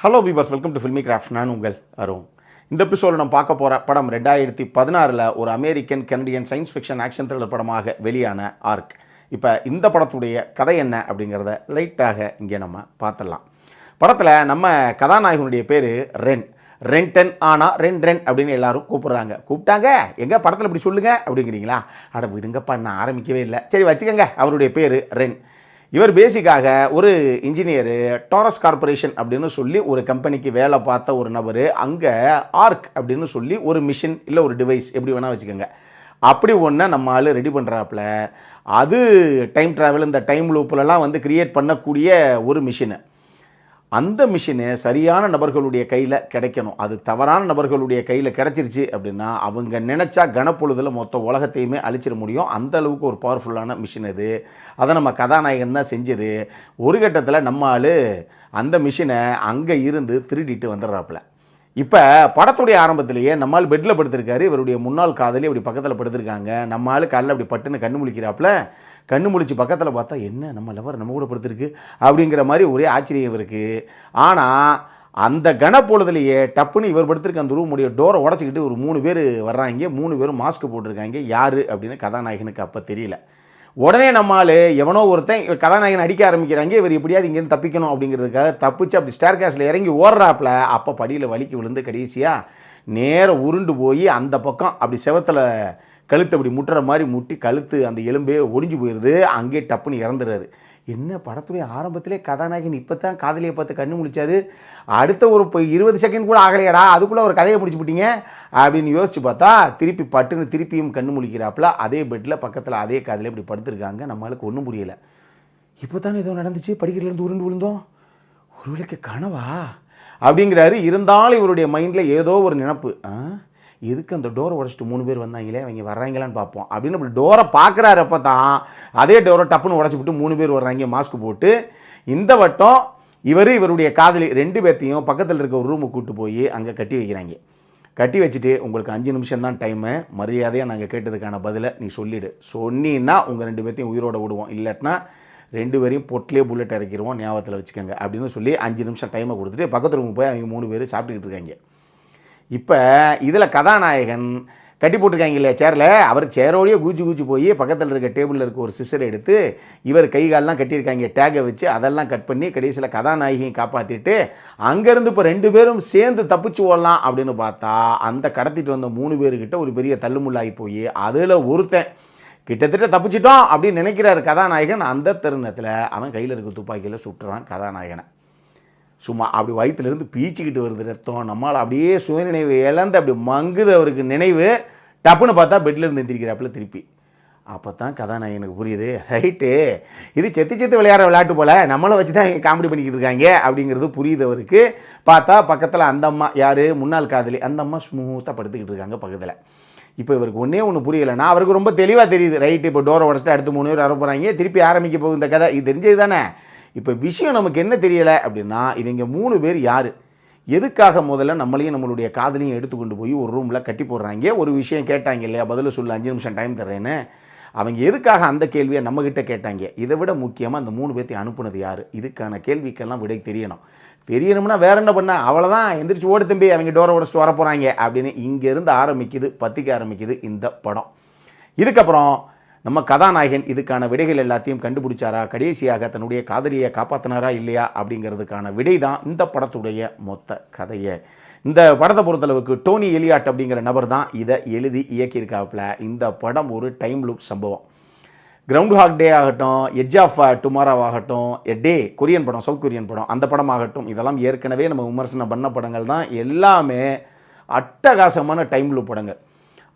Hello viewers, welcome to Filmy Craft. நான் உங்கள் அருண். இந்த எபிசோடில் நம்ம பார்க்க போகிற படம் 2016 ஒரு American Canadian science fiction action thriller படமாக வெளியான ஆர்க். இப்போ இந்த படத்துடைய கதை என்ன அப்படிங்கிறத லைட்டாக இங்கே நம்ம பார்த்துடலாம். படத்தில் நம்ம கதாநாயகனுடைய பேர் ரென்டன். ஆனால் ரென் அப்படின்னு எல்லாரும் கூப்பிட்டாங்க. எங்கள் படத்தில் இப்படி சொல்லுங்கள் அப்படிங்கிறீங்களா? அட விடுங்கப்பா, நான் ஆரம்பிக்கவே இல்லை. சரி வச்சுக்கோங்க. அவருடைய பேர் ரென். இவர் பேசிக்காக ஒரு இன்ஜினியரு, டாரஸ் கார்பரேஷன் அப்படின்னு சொல்லி ஒரு கம்பெனிக்கு வேலை பார்த்த ஒரு நபர். அங்கே ஆர்க் அப்படின்னு சொல்லி ஒரு மிஷின் இல்லை ஒரு டிவைஸ் எப்படி வேணால் வச்சுக்கோங்க, அப்படி ஒன்று நம்ம ஆள் ரெடி பண்ணுறாப்புல. அது டைம் ட்ராவல், இந்த டைம் லூப்லலாம் வந்து கிரியேட் பண்ணக்கூடிய ஒரு மிஷினு. அந்த மிஷினு சரியான நபர்களுடைய கையில் கிடைக்கணும். அது தவறான நபர்களுடைய கையில் கிடச்சிருச்சு அப்படின்னா அவங்க நினச்சா கனப்பொழுதில் மொத்த உலகத்தையுமே அழிச்சிட முடியும். அந்த அளவுக்கு ஒரு பவர்ஃபுல்லான மிஷின் அது. அதை நம்ம கதாநாயகன் தான் செஞ்சது. ஒரு கட்டத்தில் நம்ம ஆள் அந்த மிஷினை அங்கே இருந்து திருடிட்டு வந்துடுறாப்புல. இப்போ படத்துடைய ஆரம்பத்திலேயே நம்மால் பெட்டில் படுத்திருக்காரு. இவருடைய முன்னாள் காதலி அப்படி பக்கத்தில் படுத்திருக்காங்க. நம்ம ஆள் காலில் அப்படி பட்டுன்னு கண்ணு முழிக்கிறாப்புல. கண்ணு முழிச்சு பக்கத்தில் பார்த்தா என்ன நம்ம லவர் நம்ம கூட படுத்திருக்கு அப்படிங்கிற மாதிரி ஒரே ஆச்சரியம் இருக்குது. ஆனால் அந்த கனப்பொழுதுலேயே டப்புன்னு இவர் படுத்திருக்க அந்த ரூமுடைய டோரை உடச்சிக்கிட்டு ஒரு 3 பேர் வர்றாங்க. 3 பேரும் மாஸ்க் போட்டிருக்காங்க. யார் அப்படின்னு கதாநாயகனுக்கு அப்போ தெரியல. உடனே நம்மால் எவனோ ஒருத்தன் கதாநாயகன் அடிக்க ஆரம்பிக்கிறாங்க. இவர் எப்படியாவது இங்கேருந்து தப்பிக்கணும் அப்படிங்கிறதுக்காக தப்பிச்சு அப்படி ஸ்டேர் கேஸில் இறங்கி ஓடுறாப்புல. அப்போ படியில் வலிக்கு விழுந்து கடைசியாக நேரம் உருண்டு போய் அந்த பக்கம் அப்படி செவத்தில் கழுத்து அப்படி முட்டுற மாதிரி முட்டி கழுத்து அந்த எலும்பே ஒடிஞ்சு போயிடுது. அங்கே டப்புன்னு இறந்துறாரு. என்ன படத்துடைய ஆரம்பத்திலே கதாநாயகன் இப்போ தான் காதலியை பார்த்து கண்ணு முடிச்சாரு, அடுத்த ஒரு 20 செகண்ட் கூட ஆகலையாடா, அதுக்குள்ளே ஒரு கதையை முடிச்சு போட்டிங்க அப்படின்னு யோசிச்சு பார்த்தா திருப்பி பட்டுன்னு திருப்பியும் கண்ணு முழிக்கிறாப்புல. அதே பெட்டில் பக்கத்தில் அதே காதலியை இப்படி படுத்துருக்காங்க. நம்மளுக்கு ஒன்றும் புரியலை. இப்போ தானே ஏதோ நடந்துச்சு, படிக்கட்டிலேருந்து உருண்டு விழுந்தோம், ஒரு வேளைக்கு கனவா அப்படிங்கிறாரு. இருந்தாலும் இவருடைய மைண்டில் ஏதோ ஒரு நினப்பு. எதுக்கு அந்த டோரை உடச்சிட்டு 3 பேர் வந்தாங்களே, அவங்க வர்றாங்களான்னு பார்ப்போம் அப்படின்னு அப்படி டோரை பார்க்குறாரு. அப்போ தான் அதே டோரை டப்புன்னு உடச்சி விட்டு 3 பேர் வர்றாங்க மாஸ்க் போட்டு. இந்த வட்டம் இவருடைய காதலி 2 பேர்த்தையும் பக்கத்தில் இருக்க ஒரு ரூமுக்கு கூப்பிட்டு போய் அங்கே கட்டி வைக்கிறாங்க. கட்டி வச்சுட்டு உங்களுக்கு 5 நிமிஷம் தான் டைமு, மரியாதையாக நாங்கள் கேட்டதுக்கான பதிலை நீ சொல்லிவிடு. சொன்னீன்னா உங்கள் 2 பேர்த்தையும் உயிரோட விடுவோம், இல்லாட்டினா 2 பேரையும் பொட்டிலே புல்லட் இறக்கிடுவோம், ஞாபகத்தில் வச்சுக்கோங்க அப்படின்னு சொல்லி 5 நிமிஷம் டைமை கொடுத்துட்டு பக்கத்து ரூமுக்கு போய் அவங்க 3 பேர் சாப்பிட்டுக்கிட்டு இருக்காங்க. இப்போ இதில் கதாநாயகன் கட்டி போட்டிருக்காங்க இல்லையா சேரில், அவர் சேரோடையே கூச்சி போய் பக்கத்தில் இருக்க டேபிளில் இருக்க ஒரு சிசரை எடுத்து இவர் கை காலெலாம் கட்டியிருக்காங்க டேகை வச்சு, அதெல்லாம் கட் பண்ணி கடைசியில் கதாநாயகியை காப்பாற்றிட்டு அங்கேருந்து இப்போ 2 பேரும் சேர்ந்து தப்பிச்சு ஓடலாம் அப்படின்னு பார்த்தா அந்த கடத்திட்டு வந்த 3 பேர்கிட்ட ஒரு பெரிய தள்ளுமுள்ளாகி போய் அதில் ஒருத்தன் கிட்டத்தட்ட தப்பிச்சிட்டோம் அப்படின்னு நினைக்கிறார் கதாநாயகன். அந்த தருணத்தில் அவன் கையில் இருக்க துப்பாக்கியில் சுட்டுறான் கதாநாயகனை. சும்மா அப்படி வயிற்றுலேருந்து பீச்சிக்கிட்டு வருது ரத்தம். நம்மளால் அப்படியே சுயநினைவு இழந்து அப்படி மங்குது அவருக்கு நினைவு. டப்புன்னு பார்த்தா பெட்லேருந்து எந்திரிக்கிறாப்புல திருப்பி. அப்போ தான் கதாநாயகனுக்கு புரியுது, ரைட்டு இது செத்து விளையாடுற விளையாட்டு போல், நம்மளை வச்சு தான் காமெடி பண்ணிக்கிட்டு இருக்காங்க அப்படிங்கிறது புரியுது அவருக்கு. பார்த்தா பக்கத்தில் அந்த அம்மா, யார் முன்னாள் காதலி, அந்த அம்மா ஸ்மூத்தாக படுத்துக்கிட்டு இருக்காங்க பக்கத்தில். இப்போ இவருக்கு ஒன்று புரியலைன்னா அவருக்கு ரொம்ப தெளிவாக தெரியுது, ரைட்டு இப்போ டோரை உடச்சிட்டு அடுத்து 3 பேர் வர போகிறாங்க, திருப்பி ஆரம்பிக்க போகுது இந்த கதை. இது தெரிஞ்சது தானே. இப்போ விஷயம் நமக்கு என்ன தெரியலை அப்படின்னா இவங்க 3 பேர் யார், எதுக்காக முதல்ல நம்மளையும் நம்மளுடைய காதலையும் எடுத்துக்கொண்டு போய் ஒரு ரூமில் கட்டி போடுறாங்க. ஒரு விஷயம் கேட்டாங்க இல்லையா, பதில் சொல்ல 5 நிமிஷம் டைம் தர்றேன்னு. அவங்க எதுக்காக அந்த கேள்வியை நம்மக்கிட்ட கேட்டாங்க. இதை விட முக்கியமாக அந்த 3 பேர்த்தையும் அனுப்புனது யார், இதுக்கான கேள்விக்கெல்லாம் விடை தெரியணும்னா வேற என்ன பண்ண, அவ்வளோதான் எந்திரிச்சு ஓடு தம்பி அவங்க டோரை உடச்சிட்டு வர போகிறாங்க அப்படின்னு இங்கேருந்து பத்திக்க ஆரம்பிக்குது இந்த படம். இதுக்கப்புறம் நம்ம கதாநாயகன் இதுக்கான விடைகள் எல்லாத்தையும் கண்டுபிடிச்சாரா, கடைசியாக தன்னுடைய காதலியை காப்பாற்றினாரா இல்லையா அப்படிங்கிறதுக்கான விடை தான் இந்த படத்துடைய மொத்த கதையை. இந்த படத்தை பொறுத்தளவுக்கு டோனி எலியாட் அப்படிங்கிற நபர் தான் இதை எழுதி இயக்கியிருக்காப்புல. இந்த படம் ஒரு டைம் லூப் சம்பவம். கிரவுண்ட் ஹாக் டே ஆகட்டும், எட்ஜ் ஆஃப் டுமாரோ ஆகட்டும், எ டே கொரியன் படம், சவுத் கொரியன் படம், அந்த படம் ஆகட்டும், இதெல்லாம் ஏற்கனவே நம்ம விமர்சனம் பண்ண படங்கள் தான். எல்லாமே அட்டகாசமான டைம் லூப் படங்கள்.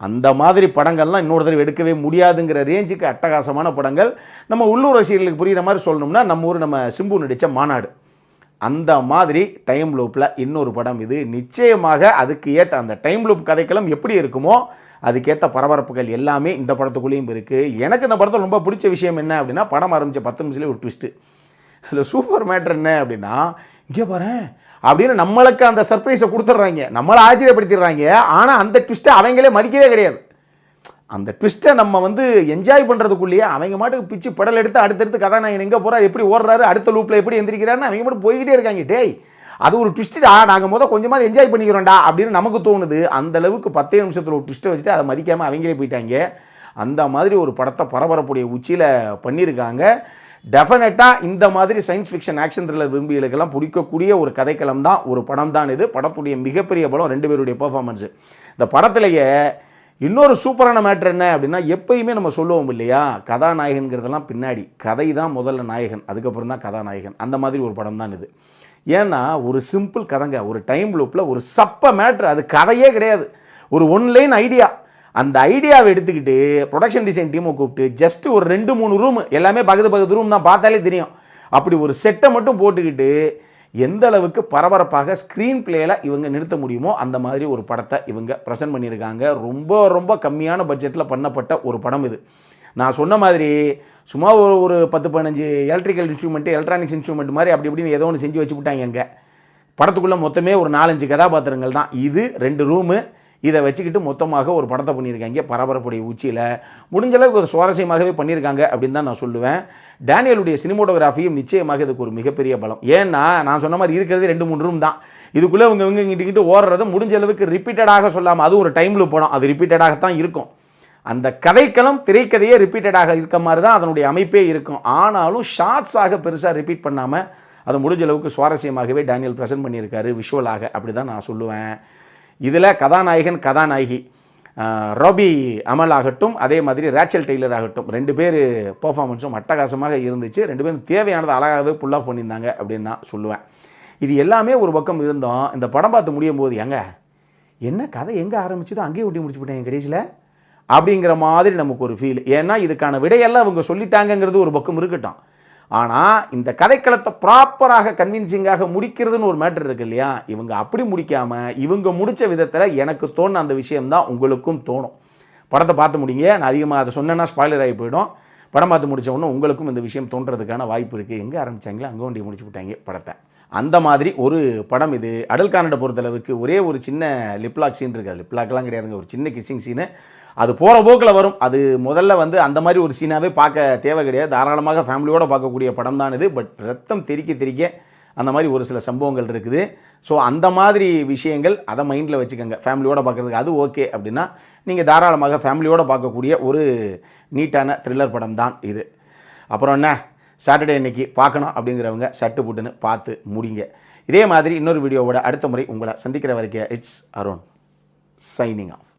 அந்த மாதிரி படங்கள்லாம் இன்னொரு தடவை எடுக்கவே முடியாதுங்கிற ரேஞ்சுக்கு அட்டகாசமான படங்கள். நம்ம உள்ளூர் ரசிகர்களுக்கு புரிகிற மாதிரி சொல்லணும்னா நம்ம சிம்பு நடித்த மாநாடு, அந்த மாதிரி டைம் லூப்பில் இன்னொரு படம் இது. நிச்சயமாக அதுக்கு ஏற்ற அந்த டைம் லூப் கதைக்களம் எப்படி இருக்குமோ அதுக்கேற்ற பரபரப்புகள் எல்லாமே இந்த படத்துக்குள்ளேயும் இருக்குது. எனக்கு இந்த படத்தில் ரொம்ப பிடிச்ச விஷயம் என்ன அப்படின்னா, படம் ஆரம்பித்த 10 நிமிஷத்துலேயே ஒரு ட்விஸ்ட்டு. அதில் சூப்பர் மேட்ரு என்ன அப்படின்னா, இங்கே பாரு அப்படின்னு நம்மளுக்கு அந்த சர்ப்ரைஸை கொடுத்துட்றாங்க, நம்மளை ஆச்சரியப்படுத்திடுறாங்க. ஆனால் அந்த ட்விஸ்ட்டை அவங்களே மதிக்கவே கிடையாது. அந்த ட்விஸ்ட்டை நம்ம வந்து என்ஜாய் பண்ணுறதுக்குள்ளேயே அவங்க மாட்டுக்கு பிச்சு படல் எடுத்து அடுத்தடுத்து கதாநாயகன் எங்கே போகிறார், எப்படி ஓடுறாரு, அடுத்த லூப்பில் எப்படி எந்திரிக்கிறாருன்னு அவங்க மட்டும் போய்கிட்டே இருக்காங்க. டேய் அது ஒரு ட்விஸ்டா நாங்கள் கொஞ்சமாவது என்ஜாய் பண்ணிக்கிறோம்டா அப்படின்னு நமக்கு தோணுது. அந்த அளவுக்கு 10 நிமிஷத்தில் ஒரு ட்விஸ்ட்டை வச்சுட்டு அதை மதிக்காமல் அவங்களே போயிட்டாங்க. அந்த மாதிரி ஒரு படத்தை பரபரப்புடைய உச்சியில் பண்ணியிருக்காங்க. டெஃபினட்டாக இந்த மாதிரி சயின்ஸ் ஃபிக்ஷன் ஆக்ஷன் த்ரில்லர் விரும்பிகளுக்கெல்லாம் பிடிக்கக்கூடிய ஒரு கதைக்களம் தான், ஒரு படம் தான் இது. படத்துடைய மிகப்பெரிய பலம் 2 பேருடைய பெர்ஃபார்மன்ஸு. இந்த படத்திலேயே இன்னொரு சூப்பரான மேட்ரு என்ன அப்படின்னா, எப்பயுமே நம்ம சொல்லுவோம் இல்லையா, கதாநாயகன்கிறதெல்லாம் பின்னாடி, கதை தான் முதல்ல நாயகன், அதுக்கப்புறம் தான் கதாநாயகன். அந்த மாதிரி ஒரு படம் தான் இது. ஏன்னா ஒரு சிம்பிள் கதைங்க, ஒரு டைம் லூப்பில் ஒரு சப்ப மேட்ரு, அது கதையே கிடையாது, ஒரு ஒன்லைன் ஐடியா. அந்த ஐடியாவை எடுத்துக்கிட்டு ப்ரொடக்ஷன் டிசைன் டீமை கூப்பிட்டு ஜஸ்ட் ஒரு 2-3 ரூம், எல்லாமே பக்கத்து ரூம் தான், பார்த்தாலே தெரியும், அப்படி ஒரு செட்டை மட்டும் போட்டுக்கிட்டு எந்த அளவுக்கு பரபரப்பாக ஸ்க்ரீன் பிளேயில் இவங்க நிறுத்த முடியுமோ அந்த மாதிரி ஒரு படத்தை இவங்க ப்ரெசென்ட் பண்ணியிருக்காங்க. ரொம்ப ரொம்ப கம்மியான பட்ஜெட்டில் பண்ணப்பட்ட ஒரு படம் இது. நான் சொன்ன மாதிரி சும்மா ஒரு 10-15 எலக்ட்ரிக்கல் இன்ஸ்ட்ருமெண்ட்டு, எலக்ட்ரானிக்ஸ் இன்ஸ்ட்ருமெண்ட் மாதிரி அப்படி இப்படின்னு ஏதோ ஒன்று செஞ்சு வச்சு விட்டாங்க. எங்கே படத்துக்குள்ளே மொத்தமே ஒரு 4-5 கதாபாத்திரங்கள் தான். இது 2 ரூமு, இதை வச்சுக்கிட்டு மொத்தமாக ஒரு படத்தை பண்ணியிருக்காங்க. பரபரப்புடைய உச்சியில் முடிஞ்ச அளவுக்கு ஒரு சுவாரஸ்யமாகவே பண்ணியிருக்காங்க அப்படின்னு தான் நான் சொல்லுவேன். டேனியலுடைய சினிமோட்டோகிராஃபியும் நிச்சயமாக இதுக்கு ஒரு மிகப்பெரிய பலம். ஏன்னா நான் சொன்ன மாதிரி இருக்கிறது 2-3 ரூம் தான். இதுக்குள்ளே இவங்க இங்கிட்டு ஓடுறது முடிஞ்ச அளவுக்கு ரிப்பீட்டடாக சொல்லாமல், அதுவும் ஒரு டைமில் போனோம், அது ரிப்பீட்டடாகத்தான் இருக்கும். அந்த கதைக்களம் திரைக்கதையே ரிப்பீட்டடாக இருக்க மாதிரி தான் அதனுடைய அமைப்பே இருக்கும். ஆனாலும் ஷார்ட்ஸாக பெருசாக ரிப்பீட் பண்ணாமல் அது முடிஞ்ச அளவுக்கு சுவாரஸ்யமாகவே டேனியல் ப்ரெசென்ட் பண்ணியிருக்காரு விஷுவலாக, அப்படி தான் நான் சொல்லுவேன். இதில் கதாநாயகன் கதாநாயகி ராபி அமல் ஆகட்டும், அதே மாதிரி ரேச்சல் டெய்லர் ஆகட்டும், 2 பேர் பெர்ஃபார்மன்ஸும் அட்டகாசமாக இருந்துச்சு. 2 பேரும் தேவையானது அழகாகவே புல் ஆஃப் பண்ணியிருந்தாங்க அப்படின்னு நான் சொல்லுவேன். இது எல்லாமே ஒரு பக்கம் இருந்தோம். இந்த படம் பார்த்து முடியும் போது என்ன கதை எங்கே ஆரம்பிச்சதோ அங்கேயே ஒட்டி முடிச்சு போட்டேன் கடைசியில் அப்படிங்கிற மாதிரி நமக்கு ஒரு ஃபீல். ஏன்னா இதுக்கான விடையெல்லாம் அவங்க சொல்லிட்டாங்கங்கிறது ஒரு பக்கம் இருக்கட்டும், ஆனால் இந்த கதைக்களத்தை ப்ராப்பராக கன்வின்சிங்காக முடிக்கிறதுன்னு ஒரு மேட்டர் இருக்குது இல்லையா, இவங்க அப்படி முடிக்காமல் இவங்க முடித்த விதத்தில் எனக்கு தோணுன அந்த விஷயம்தான் உங்களுக்கும் தோணும். படத்தை பார்த்து முடிங்க. நான் அதிகமாக அதை சொன்னேன்னா ஸ்பாய்லர் ஆகி போயிடும். படம் பார்த்து முடித்த உடனே உங்களுக்கும் இந்த விஷயம் தோன்றதுக்கான வாய்ப்பு இருக்குது. எங்கே ஆரம்பித்தாங்களோ அங்கே ஒண்டி முடிச்சு விட்டாங்க படத்தை. அந்த மாதிரி ஒரு படம் இது. அடல் கானடை பொறுத்தளவுக்கு ஒரே ஒரு சின்ன லிப்லாக் சீன் இருக்குது. லிப்லாக்லாம் கிடையாதுங்க, ஒரு சின்ன கிஸ்ஸிங் சீனு. அது போகிற போக்கில் வரும். அது முதல்ல அந்த மாதிரி ஒரு சீனாகவே பார்க்க தேவை கிடையாது, தாராளமாக ஃபேமிலியோடு பார்க்கக்கூடிய படம் தான் இது. பட் ரத்தம் தெறிக்க அந்த மாதிரி ஒரு சில சம்பவங்கள் இருக்குது. ஸோ அந்த மாதிரி விஷயங்கள் அதை மைண்டில் வச்சுக்கோங்க. ஃபேமிலியோடு பார்க்குறதுக்கு அது ஓகே அப்படின்னா நீங்கள் தாராளமாக ஃபேமிலியோடு பார்க்கக்கூடிய ஒரு நீட்டான த்ரில்லர் படம் தான் இது. அப்புறம் என்ன, சாட்டர்டே இன்னைக்கு பார்க்கணும் அப்படிங்கிறவங்க சட்டு புட்டுன்னு பார்த்து முடிங்க. இதே மாதிரி இன்னொரு வீடியோவோட அடுத்த முறை உங்களை சந்திக்கிற வரைக்கும் இட்ஸ் அருண் சைனிங் ஆஃப்.